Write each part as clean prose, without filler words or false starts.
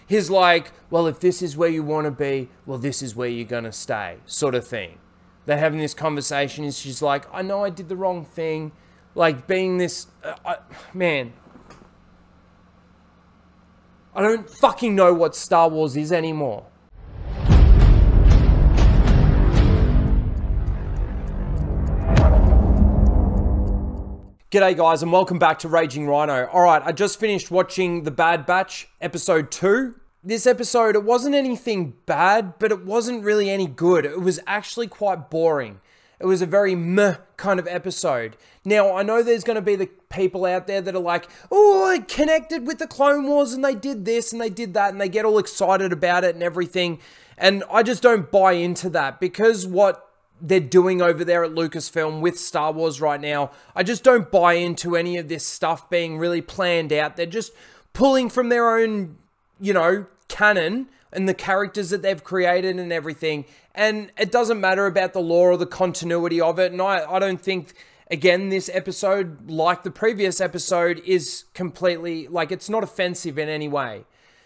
He's like, well, if this is where you want to be, well, this is where you're going to stay, sort of thing. They're having this conversation, and she's like, I know I did the wrong thing. Like, being this... man. I don't fucking know what Star Wars is anymore. G'day guys, and welcome back to Raging Rhino. Alright, I just finished watching The Bad Batch, episode 2. This episode, it wasn't anything bad, but it wasn't really any good. It was actually quite boring. It was a very meh kind of episode. Now, I know there's going to be the people out there that are like, oh, it connected with the Clone Wars, and they did this, and they did that, and they get all excited about it and everything. And I just don't buy into that, because what they're doing over there at Lucasfilm with Star Wars right now, I just don't buy into any of this stuff being really planned out. They're just pulling from their own, you know, canon and the characters that they've created and everything, and it doesn't matter about the lore or the continuity of it. And I don't think, again, this episode, like the previous episode, is completely, like, it's not offensive in any way,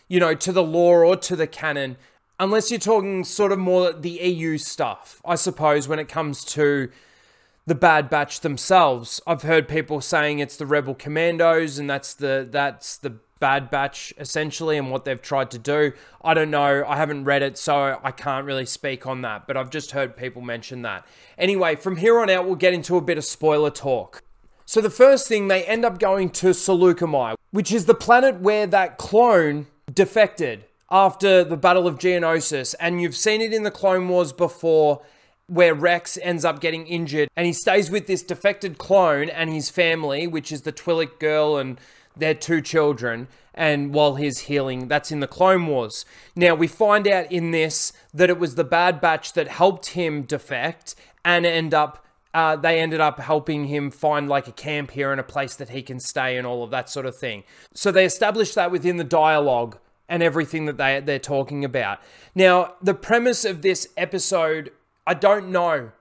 you know, to the lore or to the canon. Unless you're talking sort of more the EU stuff, I suppose, when it comes to the Bad Batch themselves. I've heard people saying it's the Rebel Commandos and that's the Bad Batch, essentially, and what they've tried to do. I don't know. I haven't read it, so I can't really speak on that, but I've just heard people mention that. Anyway, from here on out, we'll get into a bit of spoiler talk. So the first thing, they end up going to Seleucami, which is the planet where that clone defected after the Battle of Geonosis, and you've seen it in the Clone Wars before, where Rex ends up getting injured, and he stays with this defected clone and his family, which is the Twi'lek girl and their 2 children, and while he's healing, that's in the Clone Wars. Now, we find out in this that it was the Bad Batch that helped him defect, and they ended up helping him find like a camp here and a place that he can stay and all of that sort of thing. So they established that within the dialogue and everything that they're talking about. Now, the premise of this episode, I don't know.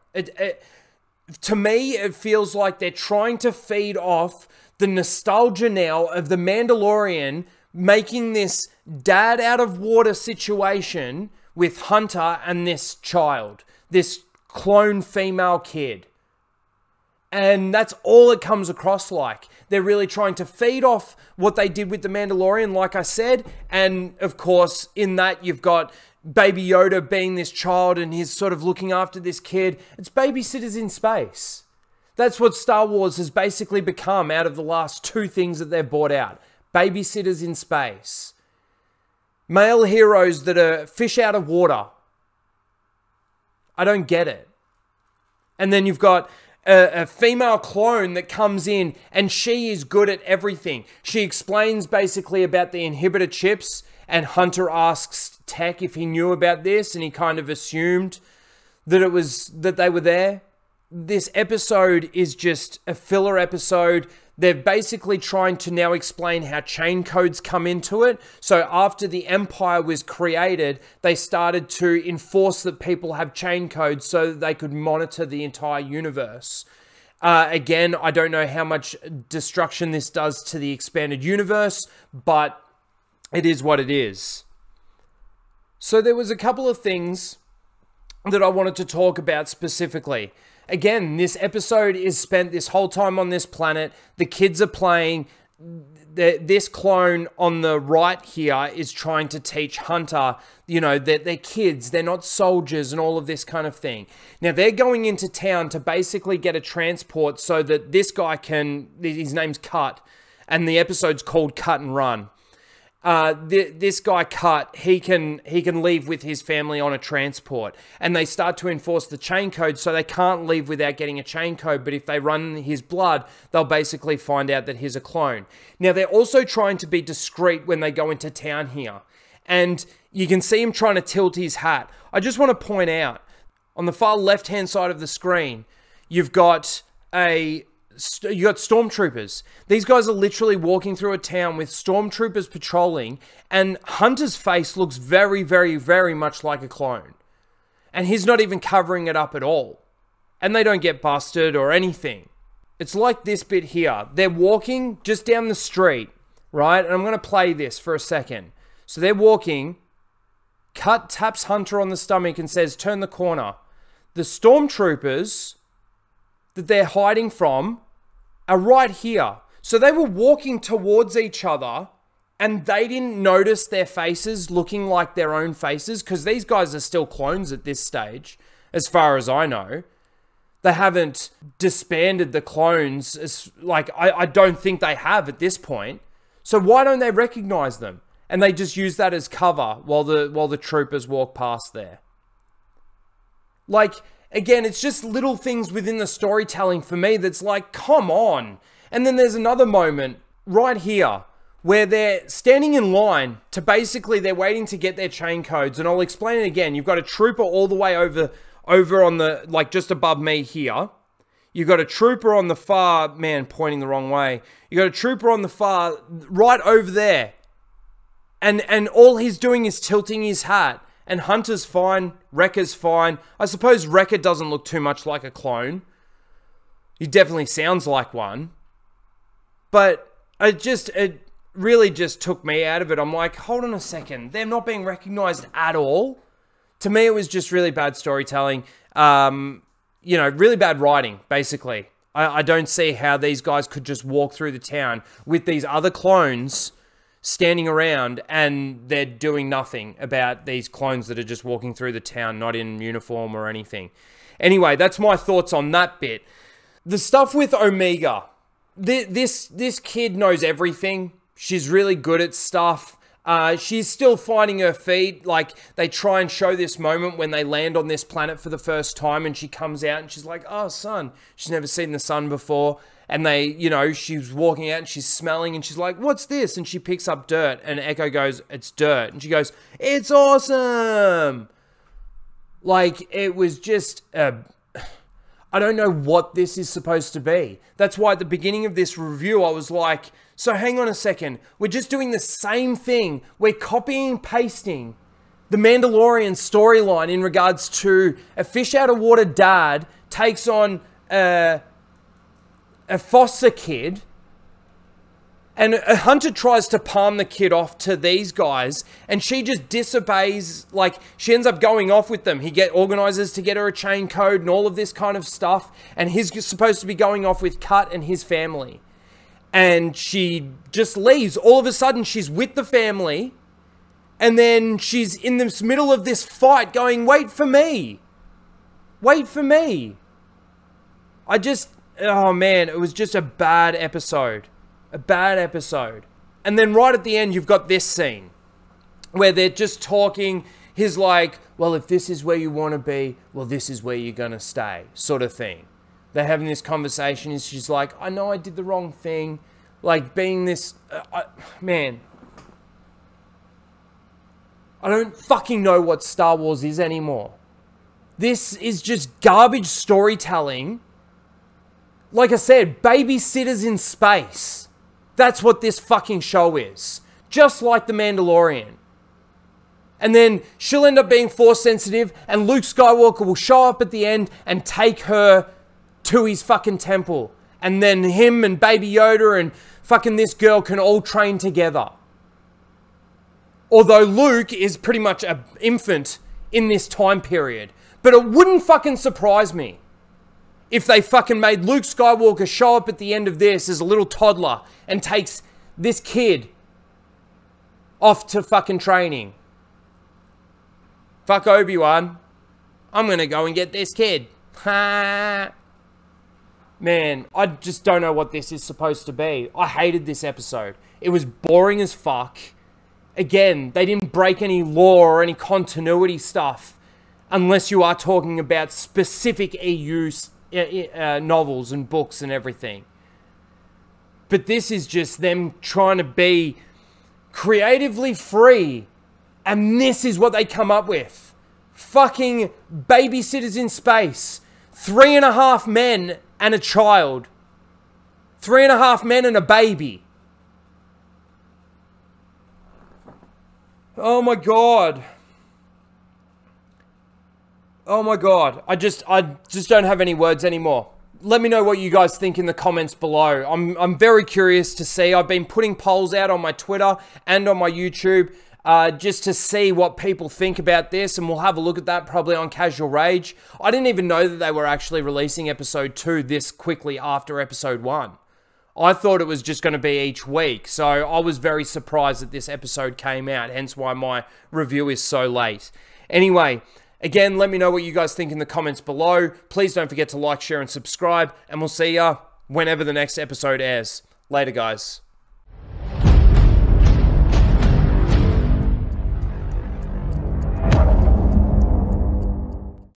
To me, it feels like they're trying to feed off the nostalgia now of the Mandalorian making this dad out of water situation with Hunter and this child, this clone female kid. And that's all it comes across like. They're really trying to feed off what they did with The Mandalorian, like I said. And, of course, in that you've got Baby Yoda being this child and he's sort of looking after this kid. It's babysitters in space. That's what Star Wars has basically become out of the last 2 things that they've brought out. Babysitters in space. Male heroes that are fish out of water. I don't get it. And then you've got a female clone that comes in and she is good at everything. She explains basically about the inhibitor chips, and Hunter asks Tech if he knew about this, and he kind of assumed that they were there. This episode is just a filler episode. They're basically trying to now explain how chain codes come into it. So after the Empire was created, they started to enforce that people have chain codes so that they could monitor the entire universe. Again, I don't know how much destruction this does to the expanded universe, but it is what it is. So there was a couple of things that I wanted to talk about specifically. Again, this episode is spent this whole time on this planet. The kids are playing. This clone on the right here is trying to teach Hunter, you know, that they're kids, they're not soldiers and all of this kind of thing. Now, they're going into town to basically get a transport so that this guy can, his name's Cut, and the episode's called Cut and Run. This guy Cut, he can leave with his family on a transport, and they start to enforce the chain code, so they can't leave without getting a chain code. But if they run his blood, they'll basically find out that he's a clone. Now, they're also trying to be discreet when they go into town here, and you can see him trying to tilt his hat. I just want to point out, on the far left-hand side of the screen, you've got stormtroopers. These guys are literally walking through a town with stormtroopers patrolling, and Hunter's face looks very, very, very much like a clone. And he's not even covering it up at all. And they don't get busted or anything. It's like this bit here. They're walking just down the street, right? And I'm going to play this for a second. So they're walking. Cut taps Hunter on the stomach and says, turn the corner. The stormtroopers that they're hiding from are right here. So they were walking towards each other and they didn't notice their faces looking like their own faces, because these guys are still clones at this stage, as far as I know. They haven't disbanded the clones. I don't think they have at this point. So why don't they recognize them? And they just use that as cover while the troopers walk past there. Like, again, it's just little things within the storytelling for me that's like, come on. And then there's another moment right here where they're standing in line to basically, they're waiting to get their chain codes. And I'll explain it again. You've got a trooper all the way over on the, like, just above me here. You've got a trooper on the far, man, pointing the wrong way. You've got a trooper on the far, right over there. And all he's doing is tilting his hat. And Hunter's fine. Wrecker's fine. I suppose Wrecker doesn't look too much like a clone. He definitely sounds like one. But it really just took me out of it. I'm like, hold on a second. They're not being recognized at all. To me, it was just really bad storytelling. Really bad writing, basically. I don't see how these guys could just walk through the town with these other clones standing around and they're doing nothing about these clones that are just walking through the town, not in uniform or anything. Anyway, that's my thoughts on that bit. The stuff with Omega. This kid knows everything. She's really good at stuff. She's still finding her feet. Like, they try and show this moment when they land on this planet for the first time and she comes out and she's like, oh, sun. She's never seen the sun before. And she's walking out and she's smelling and she's like, what's this? And she picks up dirt and Echo goes, it's dirt. And she goes, it's awesome. Like, it was just, I don't know what this is supposed to be. That's why at the beginning of this review, I was like, so hang on a second. We're just doing the same thing. We're copying and pasting the Mandalorian storyline in regards to a fish out of water dad takes on a foster kid, and a Hunter tries to palm the kid off to these guys, and she just disobeys. Like, she ends up going off with them. He organizes to get her a chain code and all of this kind of stuff, and he's supposed to be going off with Cut and his family. And she just leaves. All of a sudden, she's with the family, and then she's in the middle of this fight going, wait for me. Wait for me. Oh man, it was just a bad episode. A bad episode. And then right at the end, you've got this scene where they're just talking. He's like, well, if this is where you want to be, well, this is where you're going to stay, sort of thing. They're having this conversation and she's like, I know I did the wrong thing. Like, being this, man, I don't fucking know what Star Wars is anymore. This is just garbage storytelling. Like I said, babysitters in space. That's what this fucking show is. Just like The Mandalorian. And then she'll end up being Force sensitive and Luke Skywalker will show up at the end and take her to his fucking temple. And then him and Baby Yoda and fucking this girl can all train together. Although Luke is pretty much an infant in this time period. But it wouldn't fucking surprise me if they fucking made Luke Skywalker show up at the end of this as a little toddler and takes this kid off to fucking training. Fuck Obi-Wan. I'm gonna go and get this kid. Ha. Man, I just don't know what this is supposed to be. I hated this episode. It was boring as fuck. Again, they didn't break any law or any continuity stuff unless you are talking about specific EU novels and books and everything. But this is just them trying to be creatively free, and this is what they come up with. Fucking babysitters in space. 3.5 men and a child. 3.5 men and a baby. Oh my god. Oh my god. I just don't have any words anymore. Let me know what you guys think in the comments below. I'm very curious to see. I've been putting polls out on my Twitter and on my YouTube. just to see what people think about this, and we'll have a look at that probably on Casual Rage. I didn't even know that they were actually releasing episode 2 this quickly after episode 1. I thought it was just going to be each week, so I was very surprised that this episode came out, hence why my review is so late. Anyway, again, let me know what you guys think in the comments below. Please don't forget to like, share, and subscribe, and we'll see ya whenever the next episode airs. Later, guys.